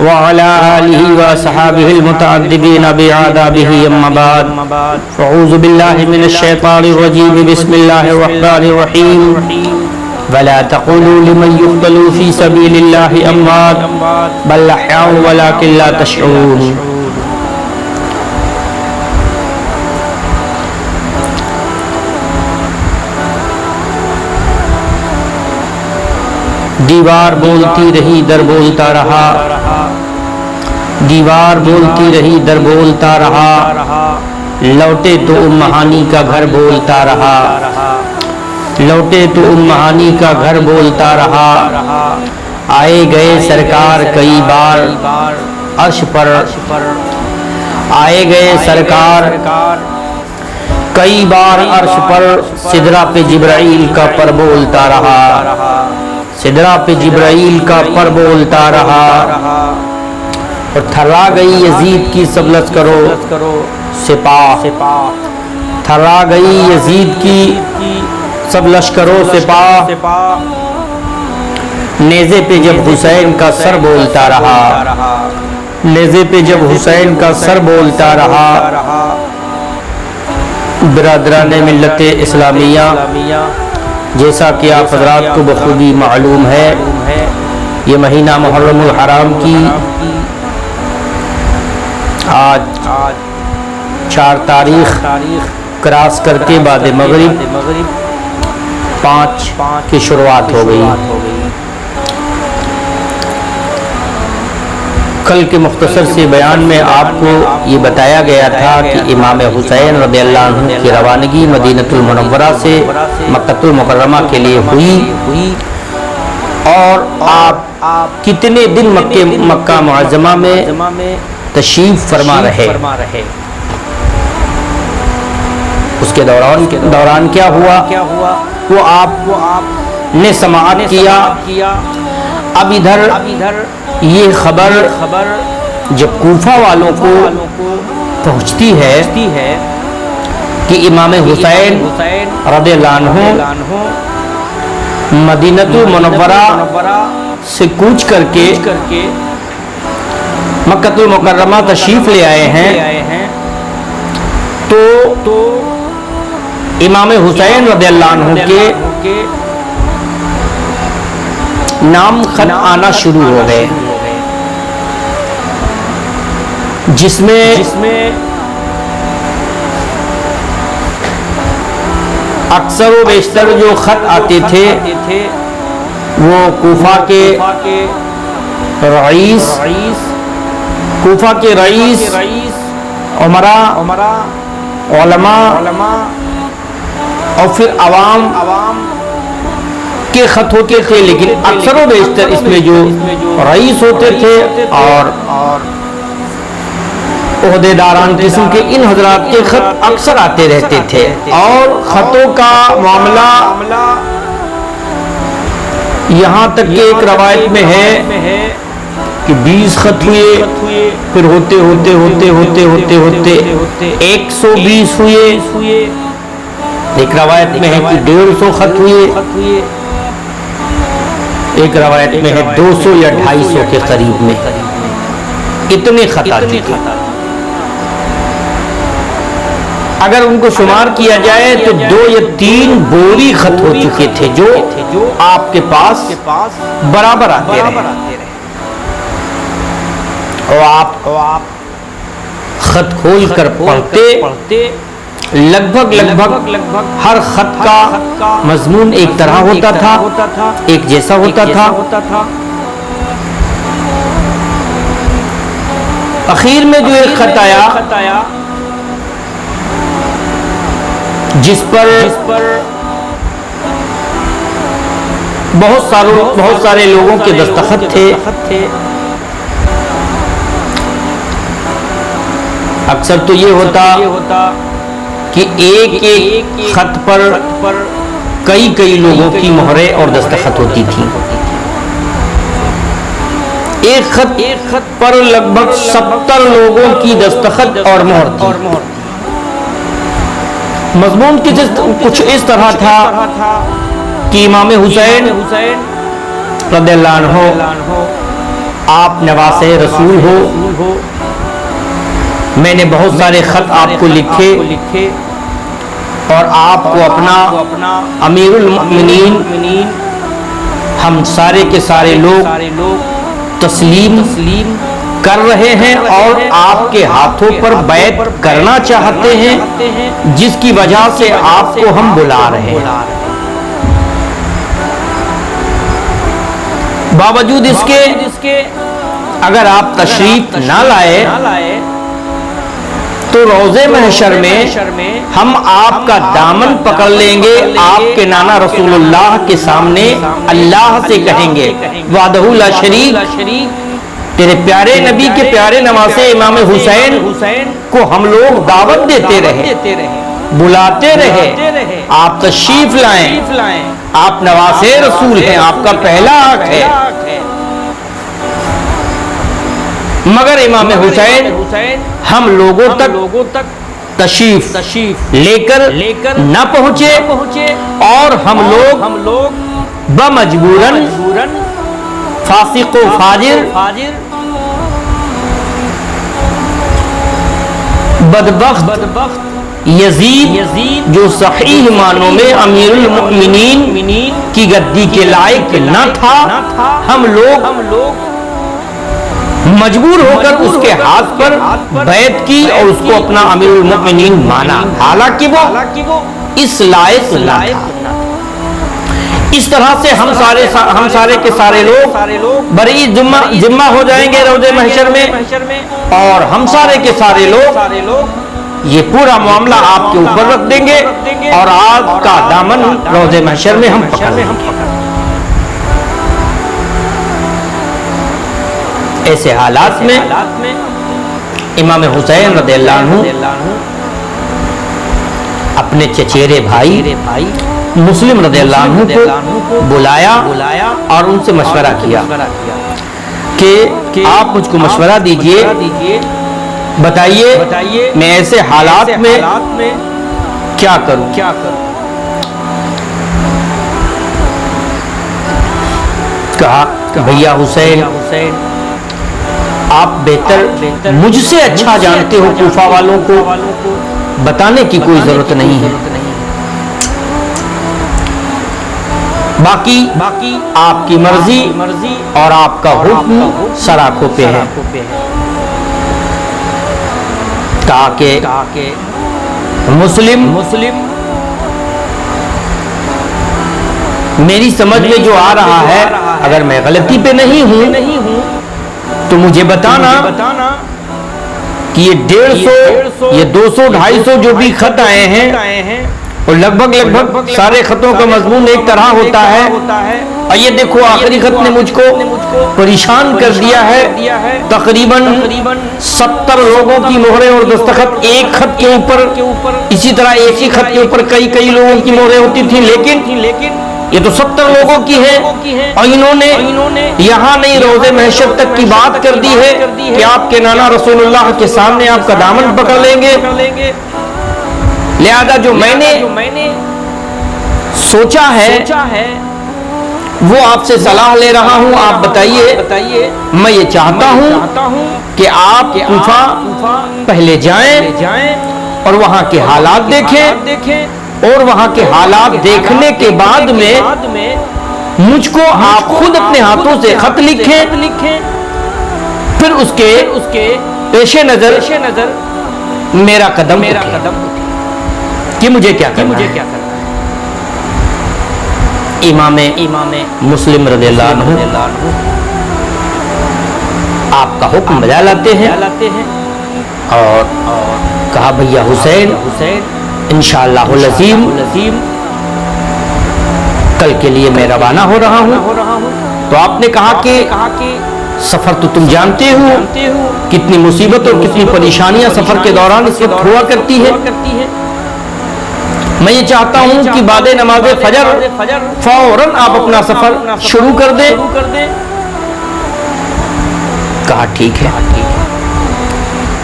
وعلى آله وصحابه المتعذبين بعذابه أما بعد أعوذ بالله من الشيطان الرجيم بسم الله الرحمن الرحيم ولا تقولوا لمن يقتل في سبيل الله أموات بل أحياء ولكن لا تشعرون. دیوار بولتی رہی در بولتا رہا، دیوار بولتی رہی در بولتا رہا، لوٹے تو امہانی کا گھر بولتا رہا، لوٹے تو امہانی کا گھر بولتا رہا. آئے گئے سرکار کئی بار عرش پر، آئے گئے سرکار کئی بار عرش پر، سدرہ پہ جبرائیل کا پر بولتا رہا، سدرہ پہ جبرائیل کا پر بولتا رہا. اور تھرا گئی یزید کی سب لشکرو سپاہ، تھرا گئی یزید کی سب لشکرو سپاہ. نیزے پہ جب حسین کا سر بولتا رہا، نیزے پہ جب حسین کا سر بولتا رہا. برادران ملت اسلامیہ، جیسا کہ آپ حضرات کو بخوبی معلوم ہے، یہ مہینہ محرم الحرام کی آج 4 تاریخ کراس کر کے بعد مغرب 5 کی شروعات ہو گئی. کل کے مختصر سے بیان میں آپ کو یہ بتایا گیا تھا کہ امام حسین رضی اللہ عنہ کی روانگی مدینہ المنورہ سے مکہ المکرمہ کے لیے ہوئی، اور آپ کتنے دن مکہ معظمہ میں تشریف فرما رہے. اس کے دوران کیا ہوا وہ آپ نے سماعت کیا. اب ادھر یہ خبر جب کوفہ والوں کو پہنچتی ہے کہ امام حسین رضی اللہ عنہ مدینہ المنورہ سے کوچ کر کے مکہ المکرمہ تشریف لے آئے ہیں، تو امام حسین رضی اللہ عنہ کے نام خط آنا شروع ہو گئے، جس میں اکثر و بیشتر جو خط آتے تھے وہ کوفہ کے رئیس عمراء، علماء اور پھر عوام کے خط ہوتے تھے. لیکن اکثر و بیشتر اس میں جو رئیس ہوتے تھے اور عہدیداران قسم کے ان حضرات کے خط اکثر آتے رہتے تھے. اور خطوں کا معاملہ یہاں تک کہ ایک روایت میں ہے کہ 20 خط ہوئے، پھر ہوتے 120 ہوئے. ایک روایت میں ہے کہ 150 خط ہوئے، ایک روایت میں ہے 200 یا 250 کے قریب میں اتنے خط آتے تھے. اگر ان کو شمار کیا جائے تو 2 یا 3 بوری خط ہو چکے تھے جو آپ کے پاس برابر آتے رہے. اور آپ خط کھول کر پڑھتے، لگ بھگ ہر خط کا مضمون ایک طرح ہوتا تھا، ایک جیسا ہوتا تھا. اخیر میں جو ایک خط آیا جس پر بہت سارے لوگوں کے دستخط تھے. اکثر تو یہ ہوتا کہ ایک خط پر کئی لوگوں کی مہریں اور دستخط ہوتی تھی. ایک خط پر لگ بھگ 70 لوگوں کی دستخط اور مہر تھی. مضمون کچھ اس طرح تھا کہ امام حسین رضی اللہ عنہ آپ نواسے رسول ہو. میں نے بہت سارے خط آپ کو لکھے اور آپ کو اپنا امیر المؤمنین ہم سارے کے سارے لوگ تسلیم کر رہے ہیں اور آپ کے ہاتھوں پر بیعت کرنا چاہتے ہیں، جس کی وجہ سے آپ کو ہم بلا رہے ہیں. باوجود اس کے اگر آپ تشریف نہ لائے تو روضے محشر میں ہم آپ کا دامن پکڑ لیں گے، آپ کے نانا رسول اللہ کے سامنے اللہ سے کہیں گے وحدہ لا شریک، تیرے پیارے نبی کے پیارے نواسے امام حسین کو ہم لوگ دعوت دیتے رہے، بلاتے رہے، آپ تشریف لائیں، آپ نواسے رسول ہیں، آپ کا پہلا حق ہے. مگر امام حسین ہم لوگوں تک تشریف لے کر نہ پہنچے اور ہم لوگ بمجبوراً فاسق و فاجر بدبخت یزید جو صحیح معنوں میں امیر المؤمنین کی گدی کے لائق نہ تھا، ہم لوگ مجبور ہو کر اس کے ہاتھ پر بیعت کی اور اس کو اپنا امیر المؤمنین مانا، حالانکہ وہ اس لائق نہ تھا. اس طرح سے ہم سارے کے سارے لوگ بری ذمہ ہو جائیں گے روضے محشر میں، اور ہم سارے کے سارے لوگ یہ پورا معاملہ آپ کے اوپر رکھ دیں گے اور آپ کا دامن روضے محشر میں ہم پکڑ لیں گے. ایسے حالات میں امام حسین رضی اللہ عنہ اپنے چچیرے بھائی مسلم رضی اللہ عنہ کو بلایا اور ان سے مشورہ کیا کہ آپ مجھ کو مشورہ دیجئے، بتائیے میں ایسے حالات میں کیا کروں. کہا بھیا حسین، آپ بہتر مجھ سے اچھا جانتے ہو، کوفہ والوں کو بتانے کی کوئی ضرورت نہیں ہے، باقی آپ کی مرضی اور آپ کا حکم سراکھوں پہ ہے. کہا کہ مسلم میری سمجھ میں جو آ رہا ہے، اگر میں غلطی پہ نہیں ہوں تو مجھے بتانا کہ یہ 150 یہ 200 250 جو بھی خط آئے ہیں اور لگ بھگ سارے خطوں کا مضمون ایک طرح ہوتا ہے، اور یہ دیکھو آخری خط نے مجھ کو پریشان کر دیا ہے. تقریباً 70 لوگوں کی مہریں اور دستخط ایک خط کے اوپر، اسی طرح ایک ہی خط کے اوپر کئی لوگوں کی مہریں ہوتی تھیں، لیکن یہ تو 70 لوگوں کی ہے اور انہوں نے یہاں نہیں روضے محشر تک کی بات کر دی ہے کہ آپ کے نانا رسول اللہ کے سامنے آپ کا دامن پکڑ لیں گے. لہذا جو میں نے سوچا ہے وہ آپ سے صلاح لے رہا ہوں، آپ بتائیے. میں یہ چاہتا ہوں کہ آپ کوفہ پہلے جائیں اور وہاں کے حالات دیکھیں، اور وہاں کے حالات دیکھنے کے بعد میں مجھ کو آپ خود اپنے ہاتھوں سے خط لکھیں، پھر اس کے پیش نظر میرا قدم کہ مجھے کیا کرنا ہے. امام مسلم رضی اللہ عنہ آپ کا حکم بجا لاتے ہیں اور کہا بھیا حسین انشاءاللہ العظیم کل کے لیے میں روانہ ہو رہا ہوں. تو آپ نے کہا کہ سفر تو تم جانتے ہو کتنی مصیبت اور کتنی پریشانیاں سفر کے دوران اس وقت ہوا کرتی ہے. میں یہ چاہتا ہوں کہ بعد نماز فجر فوراً آپ اپنا سفر شروع کر دیں. کہا ٹھیک ہے،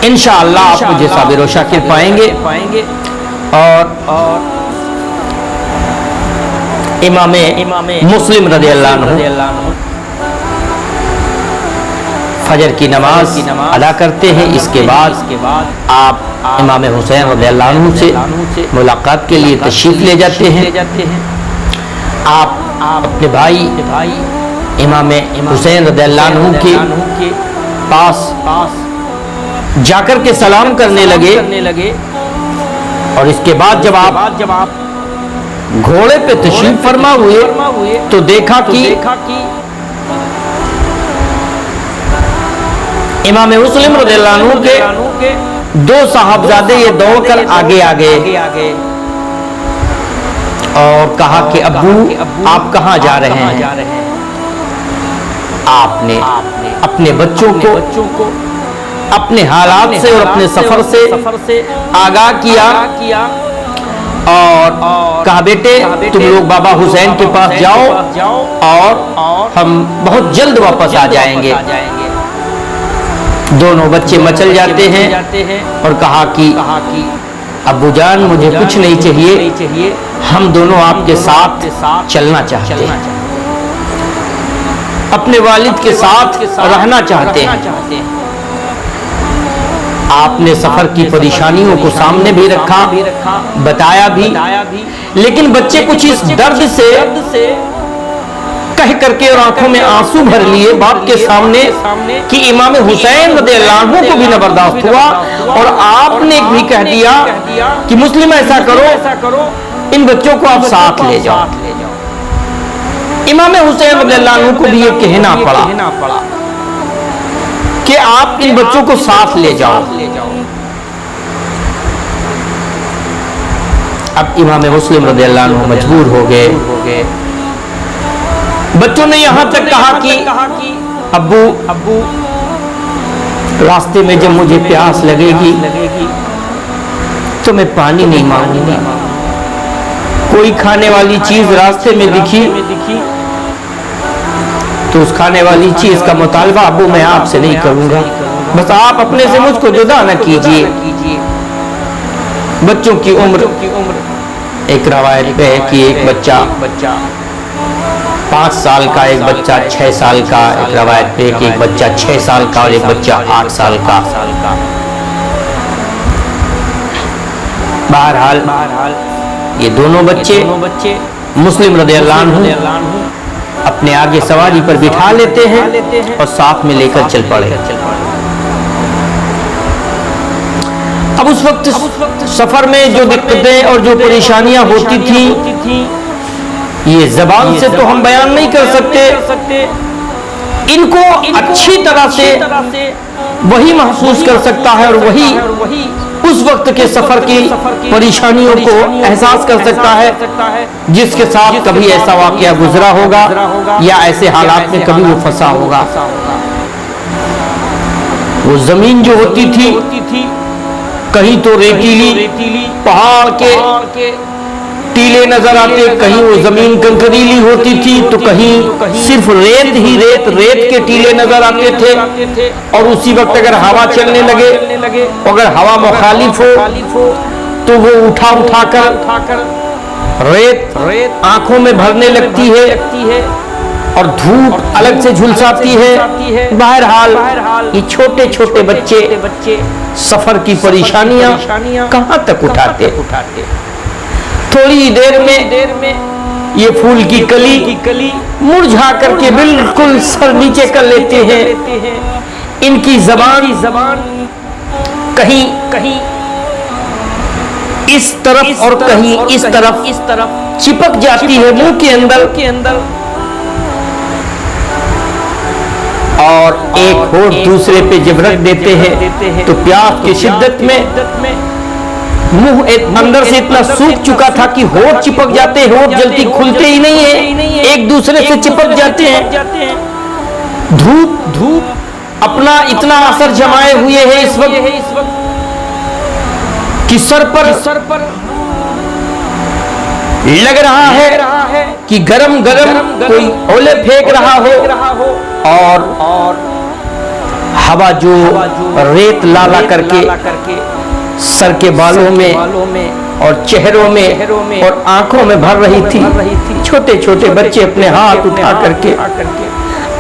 انشاءاللہ آپ مجھے صابر و شاکر پائیں گے. اور امام مسلم رضی اللہ عنہ فجر کی نماز ادا کرتے ہیں. اس کے بعد آپ امام حسین رضی اللہ عنہ سے ملاقات کے لیے تشریف لے جاتے ہیں. آپ اپنے بھائی امام حسین رضی اللہ عنہ کے پاس جا کر کے سلام کرنے لگے. اور اس کے بعد جب آپ گھوڑے پہ تشریف فرما ہوئے تو دیکھا کہ امام مسلم رضی اللہ عنہ کے دو صاحبزادے یہ دوڑ کر آگے آگے اور کہا کہ ابو آپ کہاں جا رہے ہیں؟ آپ نے اپنے بچوں کو اپنے حالات سے اور اپنے سفر سے آگاہ کیا اور کہا بیٹے تم لوگ بابا حسین کے پاس جاؤ اور ہم بہت جلد واپس آ جائیں گے. دونوں بچے مچل جاتے ہیں اور کہا کہ ابو جان مجھے کچھ نہیں چاہیے, ہم دونوں آپ کے ساتھ چلنا چاہتے ہیں, اپنے والد کے ساتھ رہنا چاہتے ہیں. آپ نے سفر کی پریشانیوں کو سامنے بھی رکھا, بتایا بھی, لیکن بچے کچھ اس درد سے کہہ کر کے اور آنکھوں میں آنسو بھر لیے باپ کے سامنے کہ امام حسین رضی اللہ عنہ کو بھی نہ برداشت ہوا اور آپ نے بھی کہہ دیا کہ مسلم ایسا کرو ان بچوں کو آپ ساتھ لے جاؤ. امام حسین رضی اللہ عنہ کو بھی یہ کہنا پڑا کہ آپ ان بچوں کو ساتھ لے جاؤ. اب امام مسلم رضی اللہ عنہ مجبور ہو گئے. بچوں نے یہاں تک کہا کہ ابو راستے میں جب مجھے پیاس لگے گی تو میں پانی نہیں مانگوں گا, کوئی کھانے والی چیز راستے میں دکھی تو اس کھانے والی چیز کا مطالبہ ابو میں آپ سے نہیں کروں گا, بس آپ اپنے سے مجھ کو جدا نہ کیجئے. بچوں کی عمر ایک روایت پہ ہے کہ ایک بچہ 5 سال کا, ایک بچہ 6 سال کا, ایک روایت پہ کہ ایک بچہ 6 سال کا اور ایک بچہ 8 سال کا. بہرحال یہ دونوں بچے مسلم رضی اللہ عنہ اپنے آگے سواری پر بٹھا لیتے ہیں اور ساتھ میں لے کر چل پڑے. اب اس وقت سفر میں جو دقتیں اور جو پریشانیاں ہوتی تھیں یہ زبان سے تو ہم بیان نہیں کر سکتے, ان کو اچھی طرح سے وہی محسوس کر سکتا ہے اور وہی اس وقت کے سفر کی پریشانیوں کو احساس کر سکتا ہے جس کے ساتھ کبھی ایسا واقعہ گزرا ہوگا یا ایسے حالات میں کبھی وہ پھنسا ہوگا. وہ زمین جو ہوتی تھی کہیں تو ریتیلی پہاڑ کے ٹیلے نظر آتے, کہیں وہ زمین کنکریلی ہوتی تھی تو کہیں صرف ریت ہی ریت کے ٹیلے نظر آتے تھے. اور اسی وقت اگر ہوا چلنے لگے, اگر ہوا مخالف ہو تو وہ اٹھا کر ریت آنکھوں میں بھرنے لگتی ہے اور دھوپ الگ سے جھلساتی ہے. بہرحال یہ چھوٹے چھوٹے بچے سفر کی پریشانیاں کہاں تک اٹھاتے. تھوڑی دیر میں یہ پھول کی کلی مرجھا کر کے بالکل سر نیچے کر لیتے ہیں. ان کی زبان کہیں اس طرف اور کہیں اس طرف چپک جاتی ہے منہ کے اندر اور ایک ہونٹ دوسرے پہ جب رکھ دیتے ہیں تو پیاس کی شدت میں منہ اندر سے اتنا سوکھ چکا تھا کہ ہونٹ چپک جاتے ہیں, ہونٹ جلدی کھلتے ہی نہیں ہیں, ایک دوسرے سے چپک جاتے ہیں. دھوپ اپنا اتنا اثر جمائے ہوئے ہے اس وقت کہ سر پر لگ رہا ہے کہ گرم کوئی اولے پھینک رہا ہو اور ہوا جو ریت لالا کر کے سر کے بالوں میں اور چہروں میں اور آنکھوں میں بھر رہی تھی. چھوٹے چھوٹے بچے اپنے ہاتھ اٹھا کر کے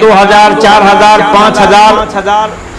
2000, 4000, 5000,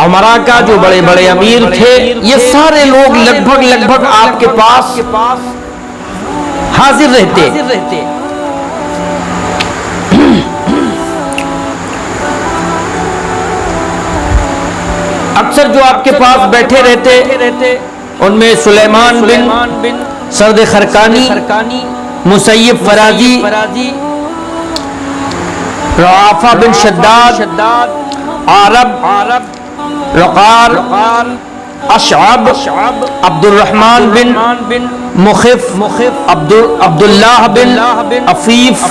امراء کا جو بڑے بڑے امیر تھے، یہ سارے لوگ لگ بھگ آپ کے پاس حاضر رہتے۔ اکثر جو آپ کے پاس بیٹھے رہتے ان میں سلیمان بن سرد خرقانی، مسیب فرازی، رعافہ بن شداد، عرب، رقار، اشعب، عبد الرحمن بن مخف، عبداللہ بن عفیف،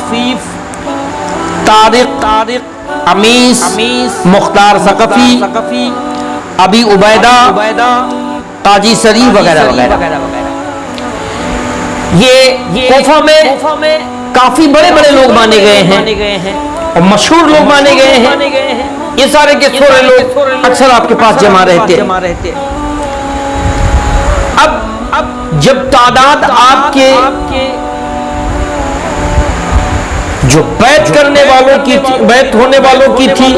طارق، امیس، مختار ثقفی، ابی عبیدہ، قاضی سری وغیرہ وغیرہ۔ یہ کوفہ میں کافی بڑے بڑے لوگ مانے گئے ہیں اور مشہور لوگ مانے گئے ہیں۔ یہ سارے کے سورے لوگ اکثر آپ کے پاس جمع رہتے۔ اب جب تعداد آپ کے جو بیعت کرنے والوں کی تھی، بیعت ہونے والوں کی تھی،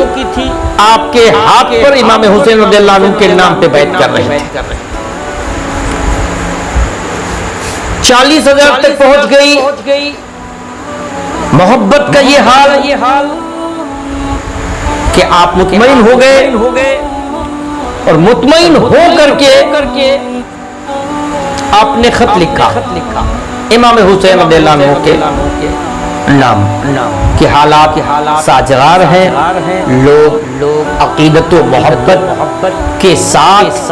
آپ کے ہاتھ پر امام حسین رضی اللہ عنہ کے نام پہ بیعت کر رہے تھے۔ 40,000 تک پہنچ گئی۔ محبت کا یہ حال کہ آپ مطمئن ہو گئے اور مطمئن ہو کر کے آپ نے خط لکھا امام حسین رضی اللہ عنہ کے نام کہ حالات ساجگار ہیں، لوگ عقیدت و محبت کے ساتھ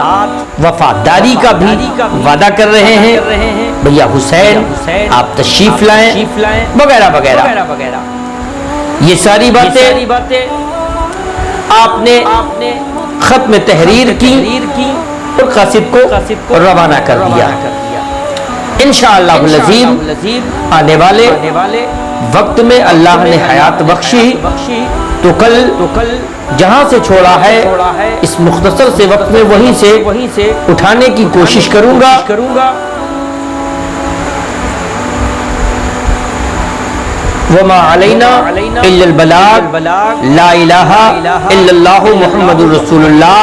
وفاداری کا بھی وعدہ کر رہے ہیں، بھیا حسین آپ تشریف لائیں وغیرہ وغیرہ۔ یہ ساری باتیں آپ نے خط میں تحریر کی اور قاصد کو روانہ کر دیا۔ انشاءاللہ العظیم آنے والے وقت میں اللہ نے حیات بخشی تو کل جہاں سے چھوڑا ہے اس مختصر سے وقت میں وہیں سے اٹھانے کی کوشش کروں گا۔ وما علینا الا البلاغ، لا الہ الا اللہ محمد رسول اللہ۔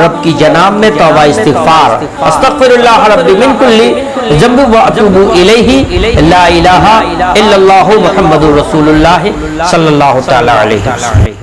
رب کی جناب میں توبہ استغفار، استغفر اللہ ربی من کل ذنب واتوب الیہ، لا الہ الا اللہ محمد رسول اللہ صلی اللہ تعالی علیہ وسلم۔